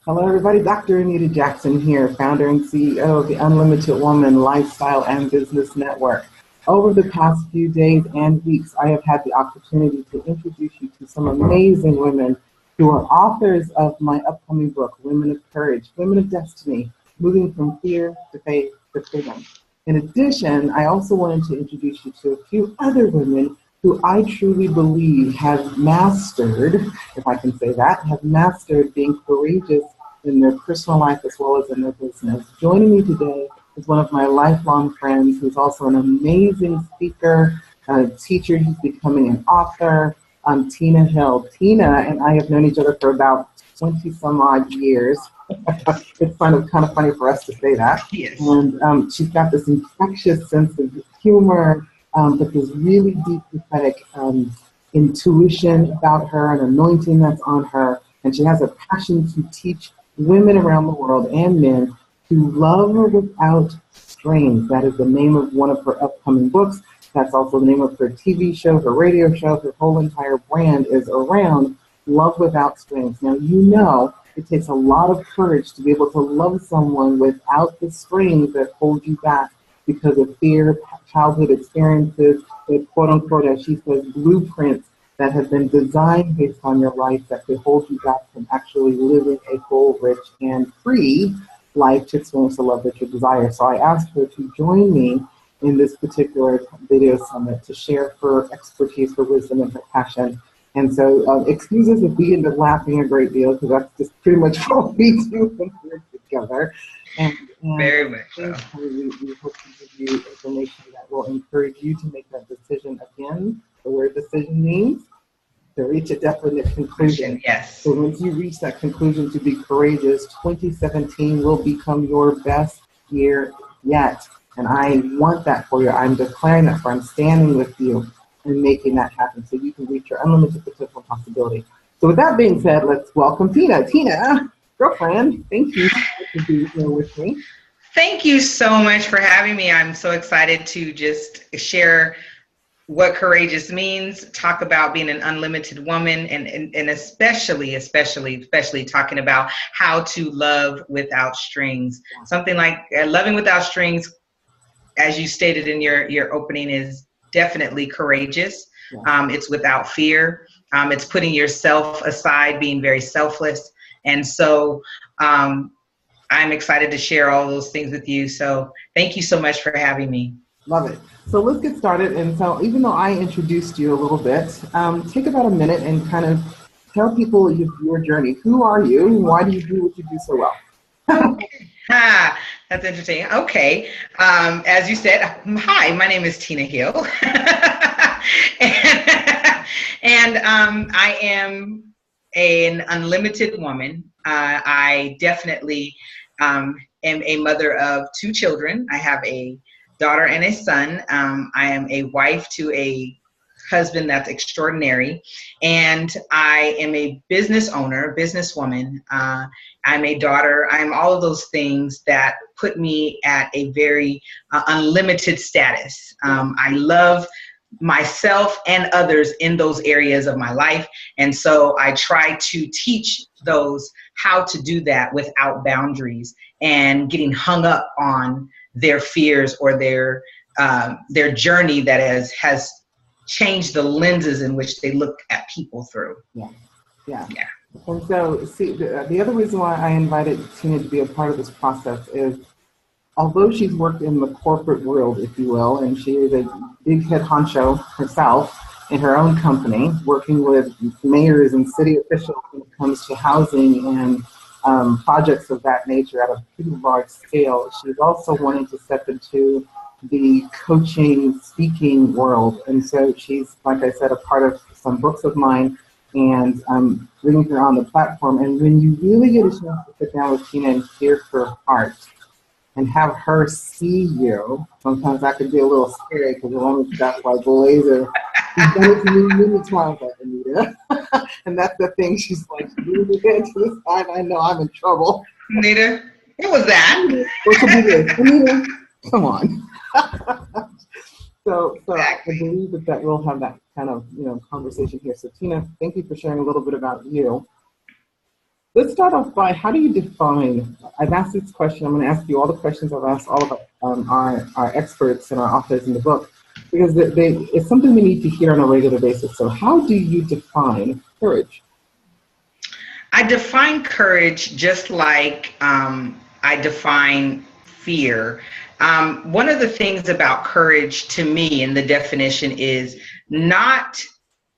Hello, everybody. Dr. Anita Jackson here, founder and CEO of the Unlimited Woman Lifestyle and Business Network. Over the past few days and weeks, I have had the opportunity to introduce you to some amazing women who are authors of my upcoming book, Women of Courage, Women of Destiny, Moving from Fear to Faith to Freedom. In addition, I also wanted to introduce you to a few other women who I truly believe have mastered, if I can say that, have mastered being courageous in their personal life as well as in their business. Joining me today is one of my lifelong friends who's also an amazing speaker, a teacher. He's becoming an author, Tina Hill. Tina and I have known each other for about 20 some odd years. It's kind of funny for us to say that. Yes. And she's got this infectious sense of humor, but this really deep prophetic intuition about her, an anointing that's on her. And she has a passion to teach women around the world and men to love without strings. That is the name of one of her upcoming books. That's also the name of her TV show, her radio show. Her whole entire brand is around love without strings. Now, you know, it takes a lot of courage to be able to love someone without the strings that hold you back because of fear, childhood experiences, the quote unquote, as she says, blueprints that have been designed based on your life that could hold you back from actually living a full, rich, and free life to experience the love that you desire. So I asked her to join me in this particular video summit to share her expertise, her wisdom, and her passion. And so excuse us if we end up laughing a great deal, because that's just pretty much what we do when we're together. And Very much so. We hope to give you information that will encourage you to make that decision again. The word decision means to reach a definite conclusion. Yes. So once you reach that conclusion to be courageous, 2017 will become your best year yet. And I want that for you. I'm declaring that for. I'm standing with you and making that happen so you can reach your unlimited potential possibility. So with that being said, let's welcome Tina. Tina, girlfriend, thank you for being here with me. Thank you so much for having me. I'm so excited to just share what courageous means, talk about being an unlimited woman, and especially talking about how to love without strings. Something like loving without strings, as you stated in your opening, is definitely courageous. It's without fear. It's putting yourself aside, being very selfless. And so I'm excited to share all those things with you. So thank you so much for having me. Love it. So let's get started. And so even though I introduced you a little bit, take about a minute and kind of tell people your journey. Who are you? Why do you do what you do so well? That's interesting. Okay. As you said, hi, my name is Tina Hill. and I am an unlimited woman. I definitely am a mother of two children. I have a daughter and a son. I am a wife to a husband that's extraordinary. And I am a business owner, businesswoman. I'm a daughter. I'm all of those things that put me at a very unlimited status. I love myself and others in those areas of my life. And so I try to teach those how to do that without boundaries and getting hung up on their fears or their journey that has changed the lenses in which they look at people through. Yeah. And so, see, the other reason why I invited Tina to be a part of this process is, although she's worked in the corporate world, if you will, and she is a big head honcho herself in her own company, working with mayors and city officials when it comes to housing and projects of that nature at a pretty large scale, she's also wanting to step into the coaching, speaking world. And so she's, like I said, a part of some books of mine, and I'm bringing her on the platform. And when you really get a chance to sit down with Tina and hear her heart and have her see you, sometimes that could be a little scary because the woman's got like laser. She's done it to me many times, like Anita. And that's the thing. She's like, you get to this side, I know I'm in trouble. Anita, what was that? What could be this? Anita, come on. So Exactly. I believe that we'll have that kind of conversation here. So Tina, thank you for sharing a little bit about you. let's start off by, how do you define, I've asked this question, I'm going to ask you all the questions I've asked all of our experts and our authors in the book, because it's something we need to hear on a regular basis. So how do you define courage? I define courage just like I define fear. One of the things about courage to me in the definition is not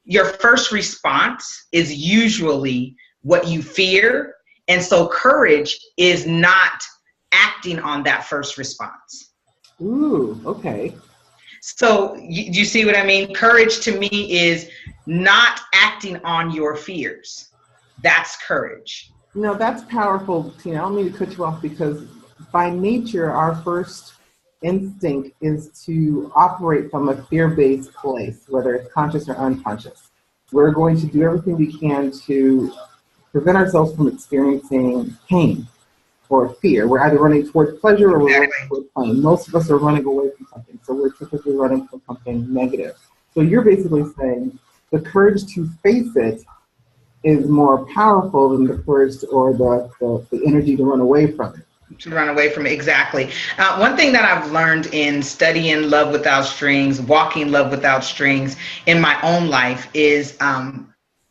your first response is usually what you fear. And so courage is not acting on that first response. Ooh, okay. So you see what I mean? Courage to me is not acting on your fears. That's courage. No, that's powerful, Tina. I don't mean to cut you off, because by nature, our first instinct is to operate from a fear-based place, whether it's conscious or unconscious. We're going to do everything we can to prevent ourselves from experiencing pain or fear. We're either running towards pleasure or we're running towards pain. Most of us are running away from something, so we're typically running from something negative. So you're basically saying the courage to face it is more powerful than the courage or the energy to run away from it. To run away from it, exactly. One thing that I've learned in studying Love Without Strings, walking Love Without Strings in my own life is,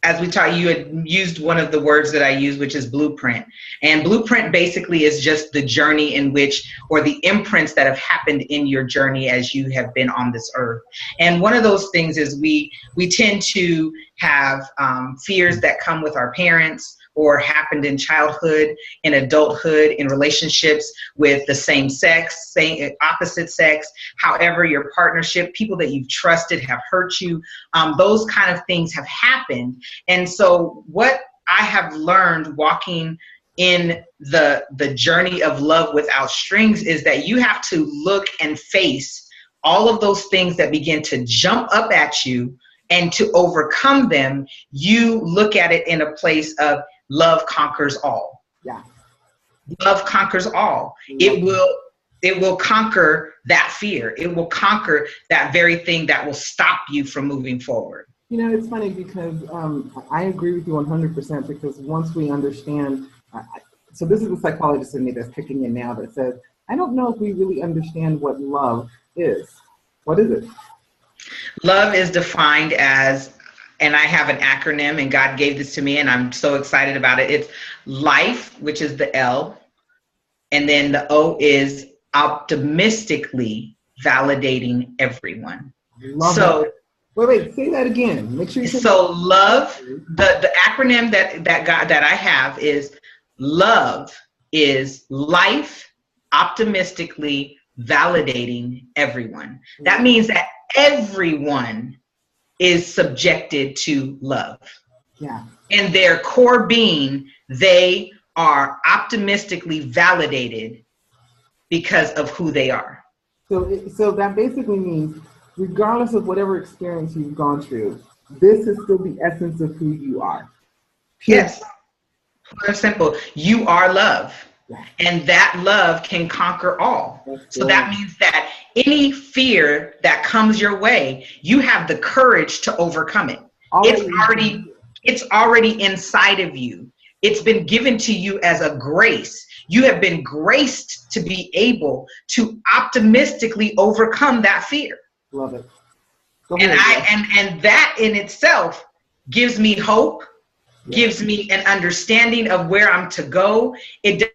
as we taught, you had used one of the words that I use, which is blueprint. And blueprint basically is just the journey in which, or the imprints that have happened in your journey as you have been on this earth. And one of those things is we tend to have fears that come with our parents, or happened in childhood, in adulthood, in relationships with the same sex, opposite sex, however your partnership, people that you've trusted have hurt you. Those kind of things have happened. And so what I have learned walking in the journey of Love Without Strings is that you have to look and face all of those things that begin to jump up at you, and to overcome them, you look at it in a place of love conquers all. Yeah. Love conquers all. It will conquer that fear. It will conquer that very thing that will stop you from moving forward. You know, it's funny because I agree with you 100%, because once we understand, so this is the psychologist in me that's kicking in now that says, I don't know if we really understand what love is. What is it? Love is defined as, and I have an acronym, and God gave this to me, and I'm so excited about it. It's life, which is the L, and then the O is optimistically validating everyone. Love that. Wait, say that again. Make sure you say so that. Love, the acronym that I have is love is life optimistically validating everyone. That means that everyone is subjected to love. Yeah. In their core being, they are optimistically validated because of who they are. So that basically means, regardless of whatever experience you've gone through, this is still the essence of who you are. Yes. Plain simple. You are love. And that love can conquer all. So that means that any fear that comes your way, you have the courage to overcome it. It's already inside of you. It's been given to you as a grace. You have been graced to be able to optimistically overcome that fear. Love it. And that in itself gives me hope, gives me an understanding of where I'm to go. It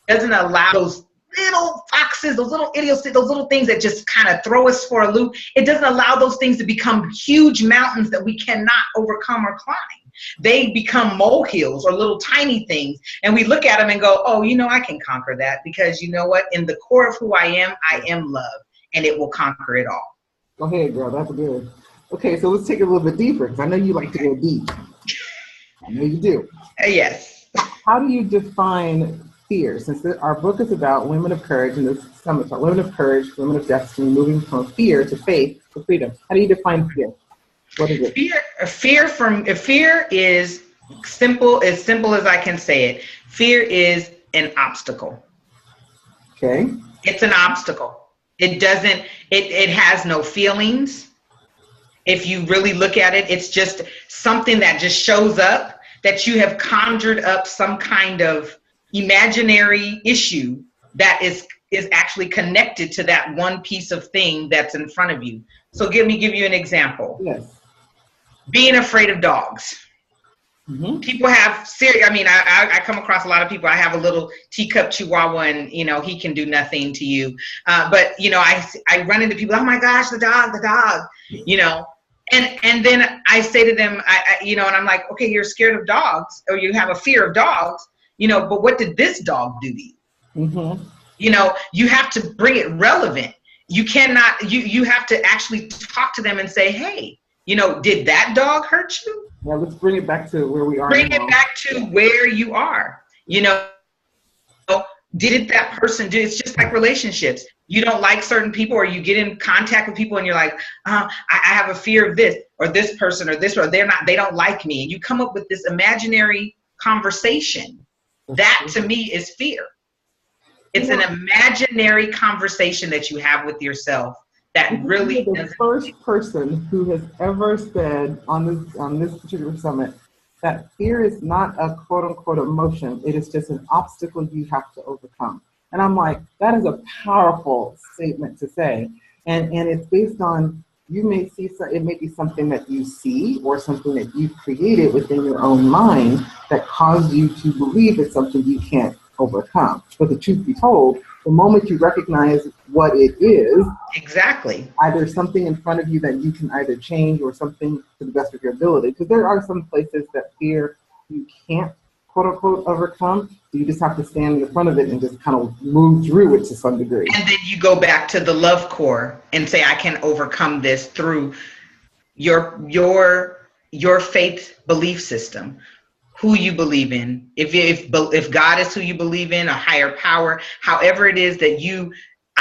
doesn't allow those little foxes, those little idiots, those little things that just kind of throw us for a loop. It doesn't allow those things to become huge mountains that we cannot overcome or climb. They become molehills or little tiny things. And we look at them and go, oh, I can conquer that, because you know what? In the core of who I am love, and it will conquer it all. Go ahead, girl. That's good. Okay, so let's take it a little bit deeper, because I know you like to go deep. I know you do. Yes. How do you define fear? Since our book is about women of courage, and this summit about women of courage, women of destiny, moving from fear to faith to freedom. How do you define fear? What is it? Fear is simple as I can say it. Fear is an obstacle. Okay. It's an obstacle. It has no feelings. If you really look at it, it's just something that just shows up that you have conjured up some kind of imaginary issue that is actually connected to that one piece of thing that's in front of you. So give you an example. Yes. Being afraid of dogs. Mm-hmm. People have serious, I come across a lot of people. I have a little teacup chihuahua, and he can do nothing to you. But I run into people, oh my gosh, the dog, and then I say to them, and I'm like, okay, you're scared of dogs, or you have a fear of dogs, but what did this dog do to you? Mm-hmm. You have to bring it relevant. You cannot, you have to actually talk to them and say, hey, did that dog hurt you? Yeah, let's bring it back to where we are. Bring it back to where you are. Did that person do? It's just like relationships. You don't like certain people, or you get in contact with people and you're like, I have a fear of this or this person or this, or they don't like me. And you come up with this imaginary conversation. That to me is fear. It's an imaginary conversation that you have with yourself that really the first person who has ever said on this particular summit that fear is not a quote unquote emotion. It is just an obstacle you have to overcome. And I'm like, that is a powerful statement to say. And it's based on, you may see, it may be something that you see or something that you've created within your own mind that caused you to believe it's something you can't overcome. But the truth be told, the moment you recognize what it is, exactly, either something in front of you that you can either change or something to the best of your ability. Because there are some places that fear you can't quote unquote overcome. So you just have to stand in the front of it and just kind of move through it to some degree. And then you go back to the love core and say, I can overcome this through your faith belief system. Who you believe in, if God is who you believe in, a higher power, however it is that you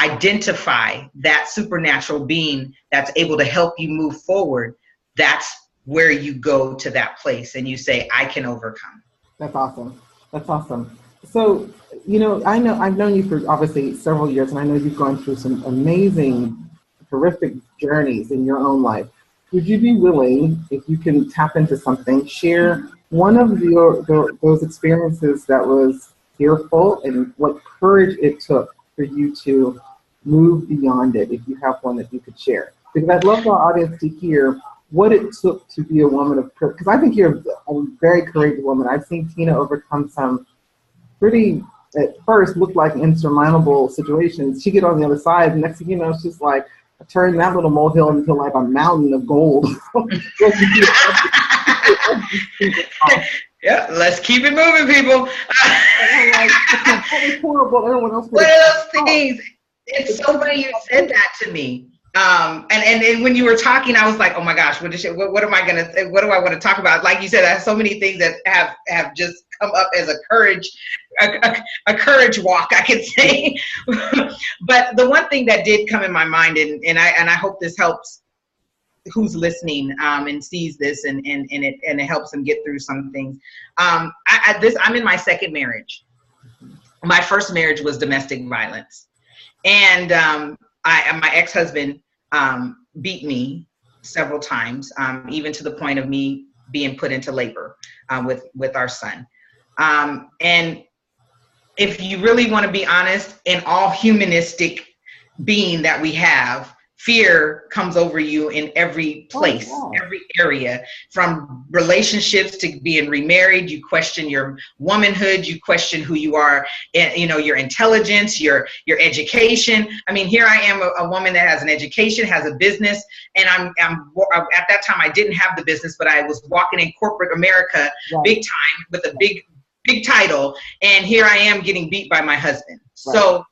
identify that supernatural being that's able to help you move forward, that's where you go to that place and you say, I can overcome. That's awesome. That's awesome. So, I've known you for obviously several years, and I know you've gone through some amazing, horrific journeys in your own life. Would you be willing, if you can tap into something, share one of those experiences that was fearful and what courage it took for you to move beyond it, if you have one that you could share? Because I'd love our audience to hear what it took to be a woman of courage, because I think you're a very courageous woman. I've seen Tina overcome some pretty, at first, looked like insurmountable situations. She get on the other side, and next thing you know, it's just like, turn that little molehill into like a mountain of gold. Yeah, let's keep it moving, people. Horrible. Everyone else. One of those things. It's so funny you said that to me. And when you were talking, I was like, oh my gosh, what am I gonna say? What do I want to talk about? Like you said, I have so many things that have just come up as a courage walk, I could say. But the one thing that did come in my mind, and I hope this helps who's listening and sees this and it helps them get through some things. I'm in my second marriage. My first marriage was domestic violence, and my ex-husband beat me several times, even to the point of me being put into labor with our son. And if you really want to be honest, in all humanistic being that we have, fear comes over you in every place, every area, from relationships to being remarried. You question your womanhood, you question who you are, your intelligence, your education. I mean, here I am, a woman that has an education, has a business, and I'm at that time I didn't have the business, but I was walking in corporate America, big time, with a big title, and here I am getting beat by my husband. Right. So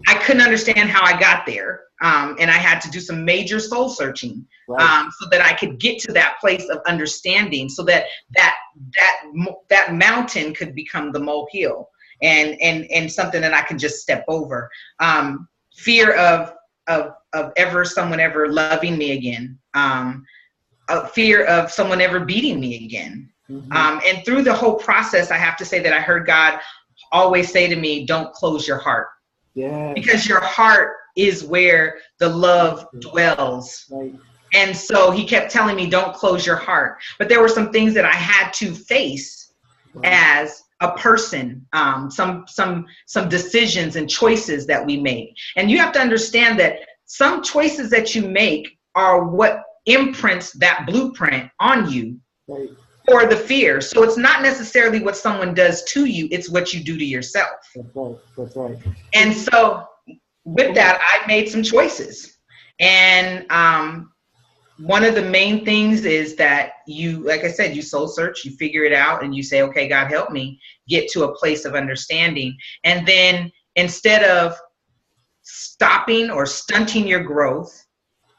I couldn't understand how I got there. And I had to do some major soul searching, so that I could get to that place of understanding, so that mountain could become the molehill and something that I can just step over. Fear of someone ever loving me again. Fear of someone ever beating me again. Mm-hmm. And through the whole process, I have to say that I heard God always say to me, don't close your heart. Yeah. Because your heart is where the love dwells. Right. And so he kept telling me, don't close your heart. But there were some things that I had to face as a person, some decisions and choices that we make. And you have to understand that some choices that you make are what imprints that blueprint on you. Right. For the fear. So it's not necessarily what someone does to you, it's what you do to yourself. That's right. That's right. And so with that, I made some choices. And one of the main things is that you, like I said, you soul search, you figure it out, and you say, okay, God, help me get to a place of understanding. And then instead of stopping or stunting your growth,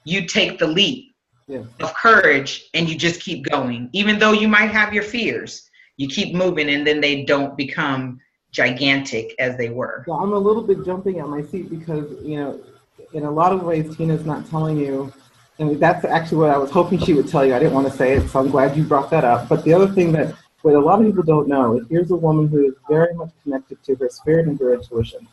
you take the leap. Yeah. Of courage, and you just keep going. Even though you might have your fears, you keep moving, and then they don't become gigantic as they were. So I'm a little bit jumping at my seat because, in a lot of ways, Tina's not telling you, and that's actually what I was hoping she would tell you. I didn't want to say it, so I'm glad you brought that up. But the other thing that what a lot of people don't know is here's a woman who is very much connected to her spirit and her intuition.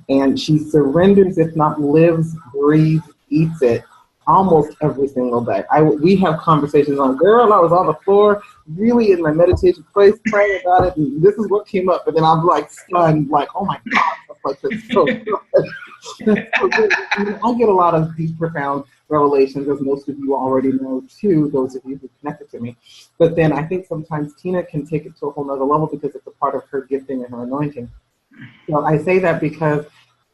And she surrenders, if not lives, breathes, eats it, almost every single day. We have conversations on, girl, I was on the floor, really in my meditation place, praying about it, and this is what came up. And then I'm like stunned, like, oh my God, that's so good. That's so good. I get a lot of deep, profound revelations, as most of you already know too, those of you who connected to me. But then I think sometimes Tina can take it to a whole nother level because it's a part of her gifting and her anointing. So I say that because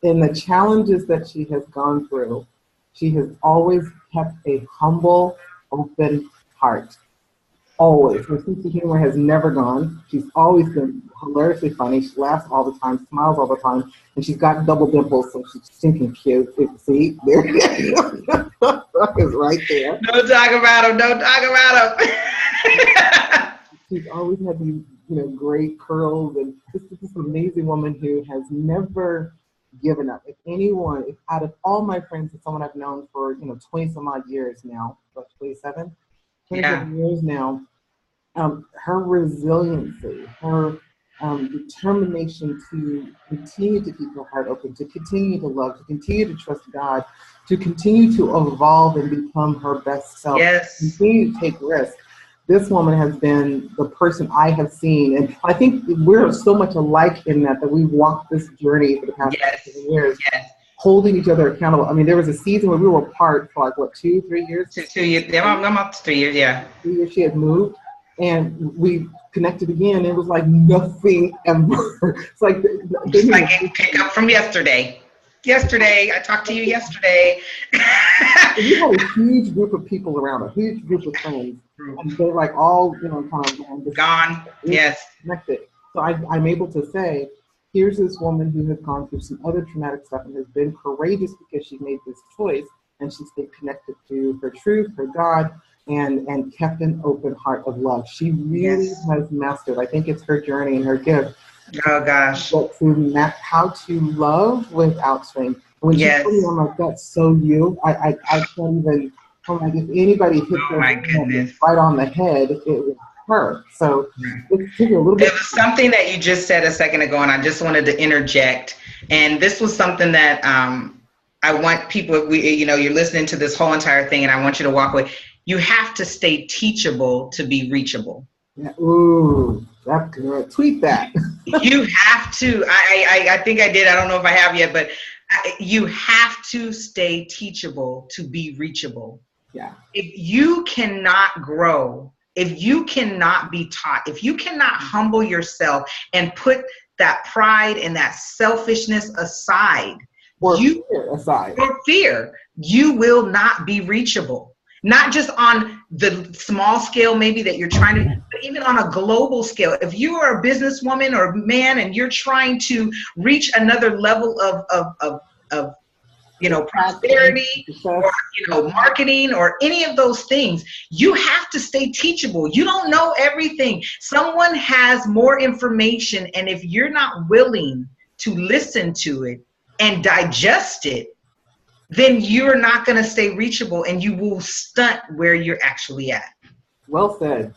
in the challenges that she has gone through, she has always kept a humble, open heart. Always. Her sense of humor has never gone. She's always been hilariously funny. She laughs all the time, smiles all the time, and she's got double dimples, so she's stinking cute. See, there it is. It's right there. Don't talk about him. Don't talk about him. She's always had these, great curls, and this is this amazing woman who has never given up. If out of all my friends, it's someone I've known for 20 some odd years now, about 27 years now, her resiliency, her determination to continue to keep her heart open, to continue to love, to continue to trust God, to continue to evolve and become her best self, continue to take risks. This woman has been the person I have seen, and I think we're so much alike in that we've walked this journey for the past 7 years, holding each other accountable. I mean, there was a season where we were apart for 2-3 years? 2 years. I'm up to 3 years, yeah. 3 years she had moved, and we connected again. It was like nothing ever. It's like it pick up from yesterday. I talked to you yesterday. You had a huge group of people around, a huge group of friends, and they're all kind of gone. Yes, connected. So I'm able to say, here's this woman who has gone through some other traumatic stuff and has been courageous because she made this choice, and she stayed connected to her truth, her God, and kept an open heart of love. She really has mastered. I think it's her journey and her gift. Oh gosh! But how to love without shame. When she told me, I'm like, that's so you. I can't even. I'm like, if anybody hit right on the head, it was her. So let's take a little bit. There was something that you just said a second ago, and I just wanted to interject. And this was something that I want people. You're listening to this whole entire thing, and I want you to walk away. You have to stay teachable to be reachable. Yeah. Ooh, that's good. Tweet that. You have to. I think I did. I don't know if I have yet, but you have to stay teachable to be reachable. Yeah. If you cannot grow, if you cannot be taught, if you cannot humble yourself and put that pride and that selfishness aside, or fear, you will not be reachable. Not just on the small scale, maybe that you're trying to, but even on a global scale. If you are a businesswoman or man and you're trying to reach another level of prosperity or marketing or any of those things, you have to stay teachable. You don't know everything. Someone has more information, and if you're not willing to listen to it and digest it, then you're not going to stay reachable, and you will stunt where you're actually at. Well said.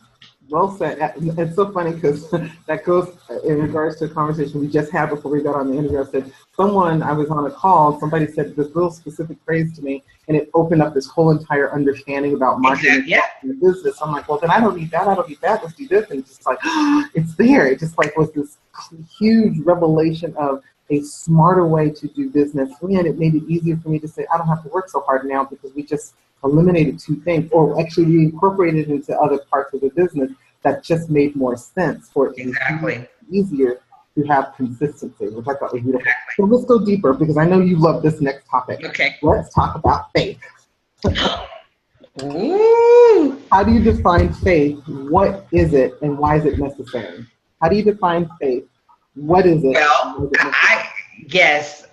Well said. It's so funny because that goes in regards to a conversation we just had before we got on the interview. I said, I was on a call, somebody said this little specific phrase to me, and it opened up this whole entire understanding about marketing Yeah. and the business. I'm like, well, then I don't need that. I don't need that. Let's do this. And it's just like, it's there. It just like was this huge revelation of a smarter way to do business. And it made it easier for me to say, I don't have to work so hard now because we just eliminated two things, or actually we incorporated into other parts of the business that just made more sense for it to be easier to have consistency, which I thought was beautiful. Exactly. So let's go deeper because I know you love this next topic. Okay. Let's talk about faith. Ooh. How do you define faith? What is it and why is it necessary? How do you define faith? What is it?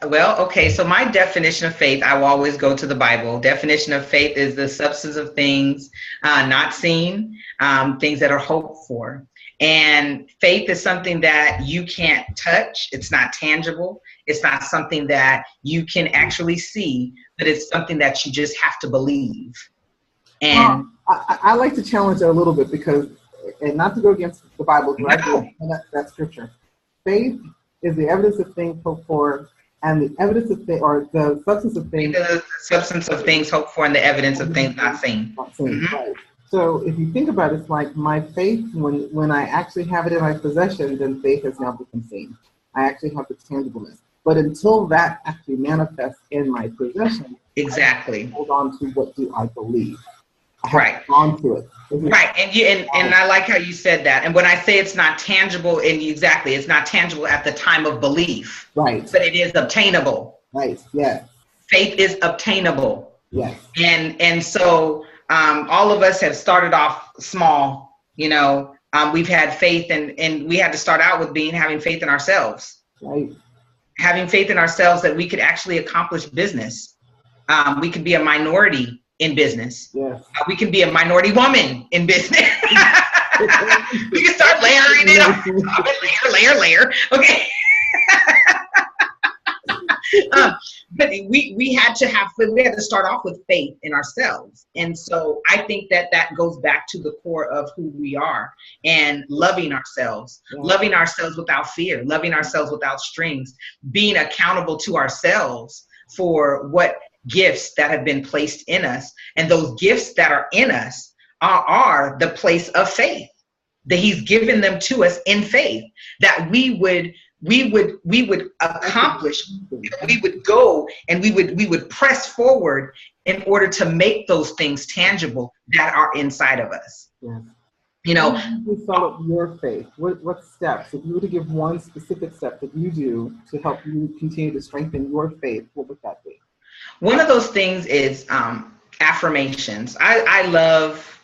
Well, okay. So my definition of faith, I will always go to the Bible. Definition of faith is the substance of things not seen, things that are hoped for. And faith is something that you can't touch. It's not tangible. It's not something that you can actually see, but it's something that you just have to believe. And I like to challenge that a little bit because, and not to go against the Bible, that scripture. Faith is the evidence of things hoped for, and the evidence of things, or the substance of things. The substance of things hoped for, and the evidence of things not seen. Mm-hmm. Right. So if you think about it, it's like my faith, when I actually have it in my possession, then faith has now become seen. I actually have the tangibleness. But until that actually manifests in my possession, exactly, I hold on to what do I believe. Right. Onto it. Right. And I like how you said that. And when I say it's not tangible, it's not tangible at the time of belief. Right. But it is obtainable. Right. Yes. Faith is obtainable. Yes. And so all of us have started off small, we've had faith and we had to start out with having faith in ourselves. Right. Having faith in ourselves that we could actually accomplish business. We could be a minority in business. Yes. We can be a minority woman in business. We can start layering it up. Layer. Okay. But we had to start off with faith in ourselves. And so I think that goes back to the core of who we are and loving ourselves, loving ourselves without fear, loving ourselves without strings, being accountable to ourselves for what gifts that have been placed in us. And those gifts that are in us are the place of faith, that he's given them to us in faith, that we would accomplish, we would go and we would press forward in order to make those things tangible that are inside of us. Yes. How do you develop your faith? What steps, if you were to give one specific step that you do to help you continue to strengthen your faith, what would that be? One of those things is affirmations. I love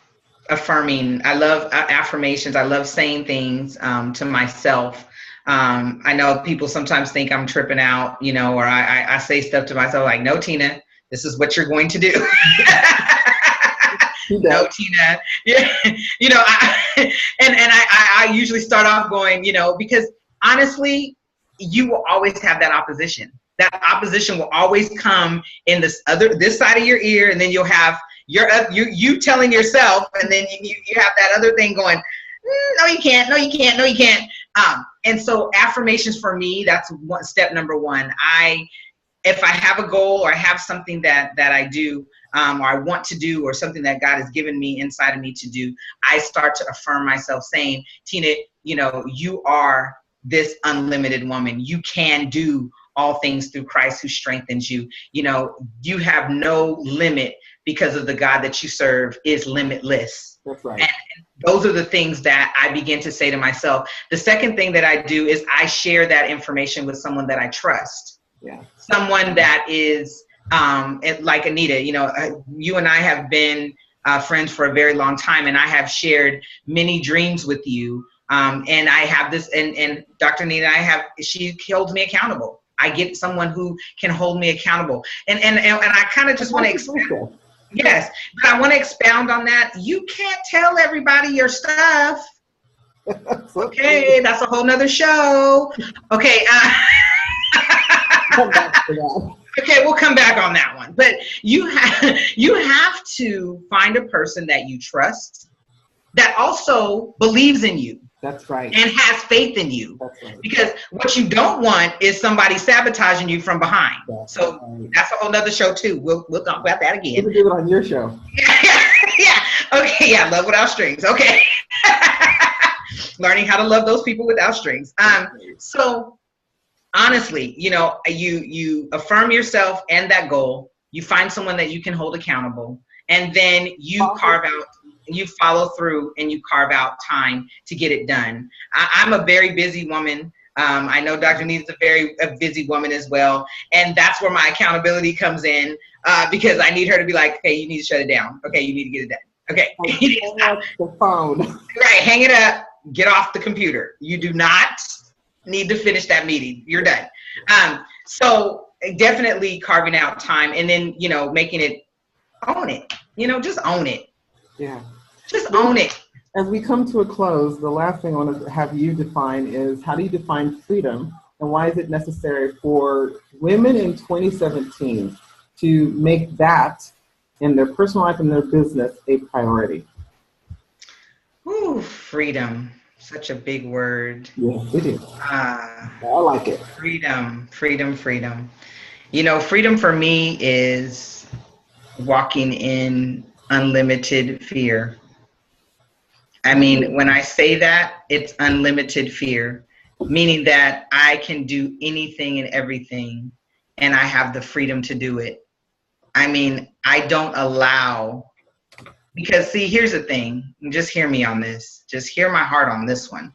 affirming. I love affirmations. I love saying things to myself. I know people sometimes think I'm tripping out, or I say stuff to myself like, no, Tina, this is what you're going to do. No, Tina. Yeah. I usually start off going, because honestly, you will always have that opposition. That opposition will always come in this side of your ear, and then you'll have you telling yourself, and then you have that other thing going, no, you can't, no, you can't, no, you can't. And so affirmations for me, that's step number one. If I have a goal or I have something that I do, or I want to do, or something that God has given me inside of me to do, I start to affirm myself saying, Tina, you are this unlimited woman. You can do all things through Christ who strengthens you. You have no limit because of the God that you serve is limitless. That's right. And those are the things that I begin to say to myself. The second thing that I do is I share that information with someone that I trust. Yeah. Someone that is like Anita, you and I have been friends for a very long time, and I have shared many dreams with you. And I have this, and Dr. Anita, she holds me accountable. I get someone who can hold me accountable. And I kind of just want to expound. Yes, but I want to expound on that. You can't tell everybody your stuff. Okay, that's a whole nother show. Okay. Come back to that. Okay, we'll come back on that one. But you have to find a person that you trust, that also believes in you. That's right. And has faith in you. That's right. Because what you don't want is somebody sabotaging you from behind. That's so right. That's a whole nother show too. We'll talk about that again. We can do it on your show. Yeah. Okay. Yeah. Love without strings. Okay. Learning how to love those people without strings. So honestly, you affirm yourself and that goal. You find someone that you can hold accountable, and then you follow through and you carve out time to get it done. I'm a very busy woman. I know Dr. Anita's a busy woman as well. And that's where my accountability comes in, because I need her to be like, okay, you need to shut it down. Okay, you need to get it done. Okay. Hang up the phone. Right, hang it up, get off the computer. You do not need to finish that meeting. You're done. So definitely carving out time, and then, making it, own it. Just own it. Yeah. Just own it. As we come to a close, the last thing I want to have you define is, how do you define freedom, and why is it necessary for women in 2017 to make that in their personal life and their business a priority? Ooh, freedom. Such a big word. Yeah, it is. I like it. Freedom. Freedom for me is walking in unlimited fear. I mean, when I say that, it's unlimited fear, meaning that I can do anything and everything, and I have the freedom to do it. I mean, I don't allow, because see, here's the thing, just hear me on this, just hear my heart on this one.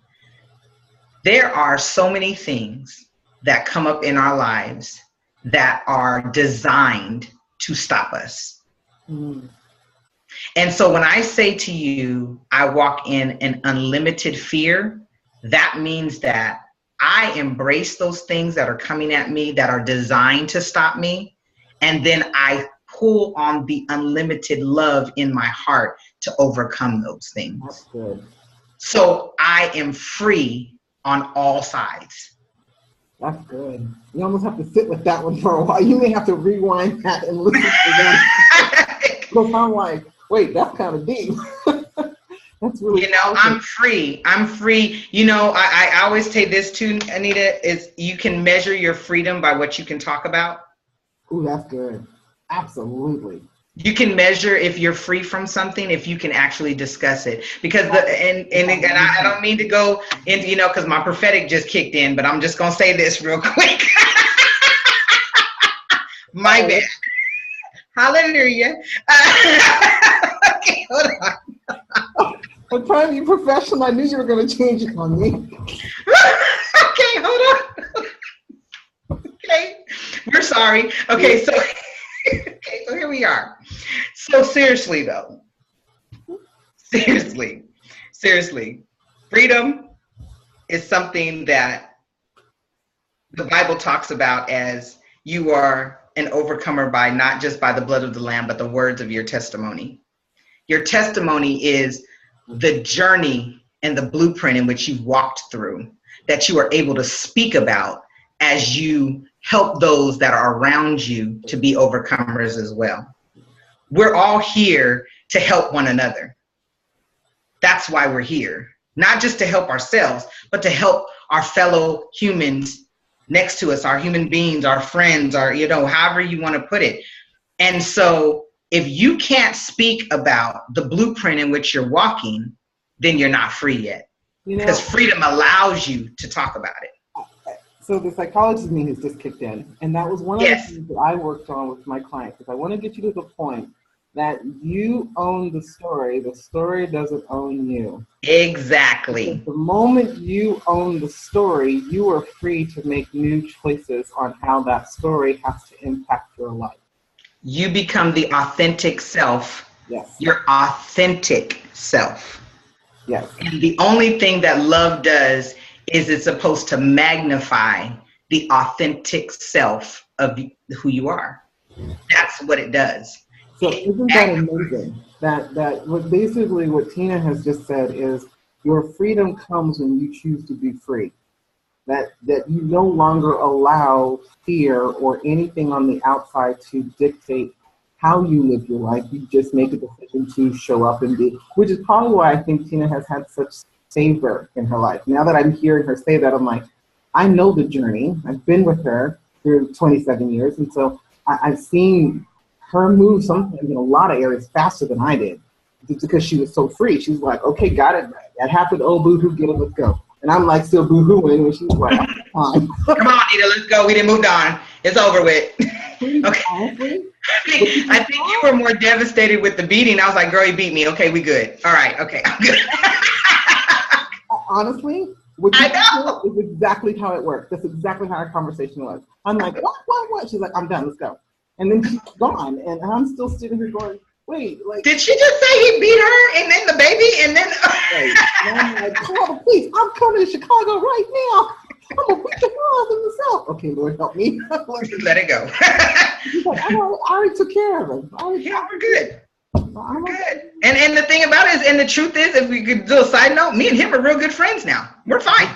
There are so many things that come up in our lives that are designed to stop us. Mm. And so when I say to you, I walk in an unlimited fear, that means that I embrace those things that are coming at me that are designed to stop me. And then I pull on the unlimited love in my heart to overcome those things. That's good. So I am free on all sides. That's good. You almost have to sit with that one for a while. You may have to rewind that and listen to that. Because I'm like, wait, that's kind of deep. That's really awesome. I'm free. I always say this too, Anita, is you can measure your freedom by what you can talk about. Ooh, that's good. Absolutely. You can measure if you're free from something if you can actually discuss it. Because I don't mean to go into, because my prophetic just kicked in, but I'm just gonna say this real quick. My bad. Hallelujah. Okay, hold on. I'm trying to be professional. I knew you were going to change it on me. Okay, hold on. Okay, we're sorry. Okay, so here we are. So seriously though, seriously, freedom is something that the Bible talks about as you are an overcomer by not just by the blood of the Lamb, but the words of your testimony. Your testimony is the journey and the blueprint in which you walked through, that you are able to speak about as you help those that are around you to be overcomers as well. We're all here to help one another. That's why we're here. Not just to help ourselves, but to help our fellow humans next to us, our human beings, our friends, our, however you want to put it. And so if you can't speak about the blueprint in which you're walking, then you're not free yet. Because freedom allows you to talk about it. So the psychologist in me has just kicked in. And that was one of the things that I worked on with my clients. Because I want to get you to the point that you own the story doesn't own you. Exactly. Because the moment you own the story, you are free to make new choices on how that story has to impact your life. You become the authentic self. Yes. Your authentic self. Yes. And the only thing that love does is it's supposed to magnify the authentic self of who you are. That's what it does. So isn't that amazing? That what Tina has just said is your freedom comes when you choose to be free. That you no longer allow fear or anything on the outside to dictate how you live your life. You just make a decision to show up and be, which is probably why I think Tina has had such savor in her life. Now that I'm hearing her say that, I'm like, I know the journey. I've been with her through 27 years. And so I've seen her move sometimes in a lot of areas faster than I did, just because she was so free. She's like, okay, got it. That happened. Oh, boo-hoo, get it, let's go. And I'm like still boo-hooing, and she's like, fine. Come on, Anita, let's go. We didn't move on. It's over with. Okay. I think you were more devastated with the beating. I was like, girl, you beat me. Okay, we good. All right. Okay, I'm good. Honestly, what you know is exactly how it worked. That's exactly how our conversation was. I'm like, what? She's like, I'm done. Let's go. And then she's gone, and I'm still sitting here going, wait, like. Did she just say he beat her and then the baby and then? Right. And I'm like, call the police. I'm coming to Chicago right now. I'm gonna beat the world in the South. Okay, Lord, help me. Let it go. She's like, I already took care of him. Yeah, we're good. We're good. And the thing about it is, and the truth is, if we could do a side note, me and him are real good friends now. We're fine.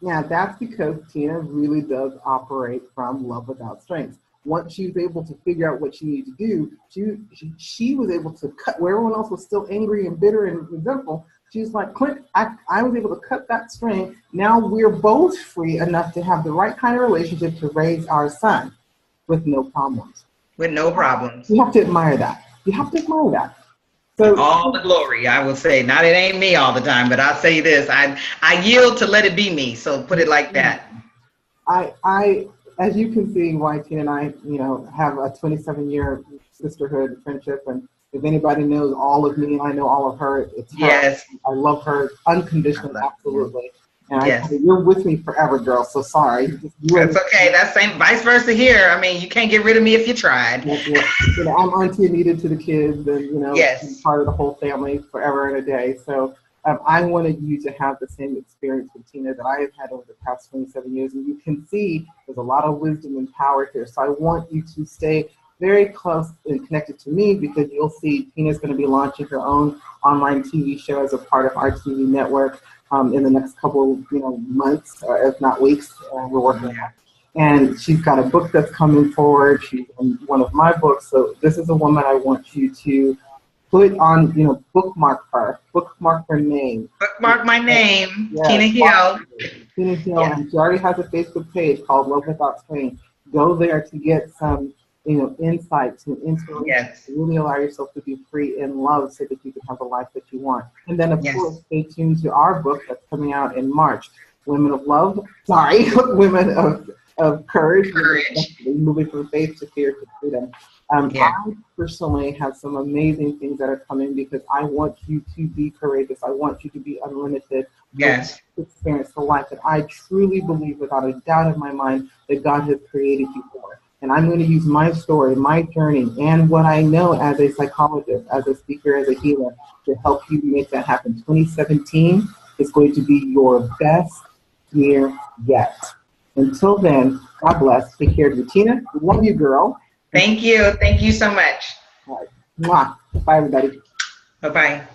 Yeah, that's because Tina really does operate from love without strings. Once she was able to figure out what she needed to do, she was able to cut where everyone else was still angry and bitter and resentful. She's like, Clint, I was able to cut that string. Now we're both free enough to have the right kind of relationship to raise our son with no problems. With no problems. You have to admire that. You have to admire that. So all the glory, I will say. Not it ain't me all the time, but I'll say this. I yield to let it be me. So put it like that. I as you can see, why Tina and I, have a 27-year sisterhood friendship, and if anybody knows all of me and I know all of her, it's her. Yes. I love her unconditionally, absolutely. And yes. You're with me forever, girl, so sorry. That's okay. That's same vice versa here. I mean, you can't get rid of me if you tried. I'm Auntie Anita to the kids, and, yes. part of the whole family forever and a day. So I wanted you to have the same experience with Tina that I have had over the past 27 years. And you can see there's a lot of wisdom and power here. So I want you to stay very close and connected to me, because you'll see Tina's going to be launching her own online TV show as a part of our TV network in the next couple months, if not weeks. We're working on that. And she's got a book that's coming forward. She's in one of my books. So this is a woman I want you to put on, bookmark her name. Bookmark my name, yes. Tina Hill. Tina Hill, yes. And she already has a Facebook page called Love Without Screen. Go there to get some, insights and inspiration. Yes. To really allow yourself to be free in love so that you can have the life that you want. And then, of course, stay tuned to our book that's coming out in March, Women of Courage. Moving from faith to fear to freedom. I personally have some amazing things that are coming, because I want you to be courageous. I want you to be unlimited. Yes. Experience the life that I truly believe, without a doubt in my mind, that God has created you for. And I'm going to use my story, my journey, and what I know as a psychologist, as a speaker, as a healer, to help you make that happen. 2017 is going to be your best year yet. Until then, God bless. Take care of you, Tina. Love you, girl. Thank you. Thank you so much. All right. Mwah. Bye, everybody. Bye-bye.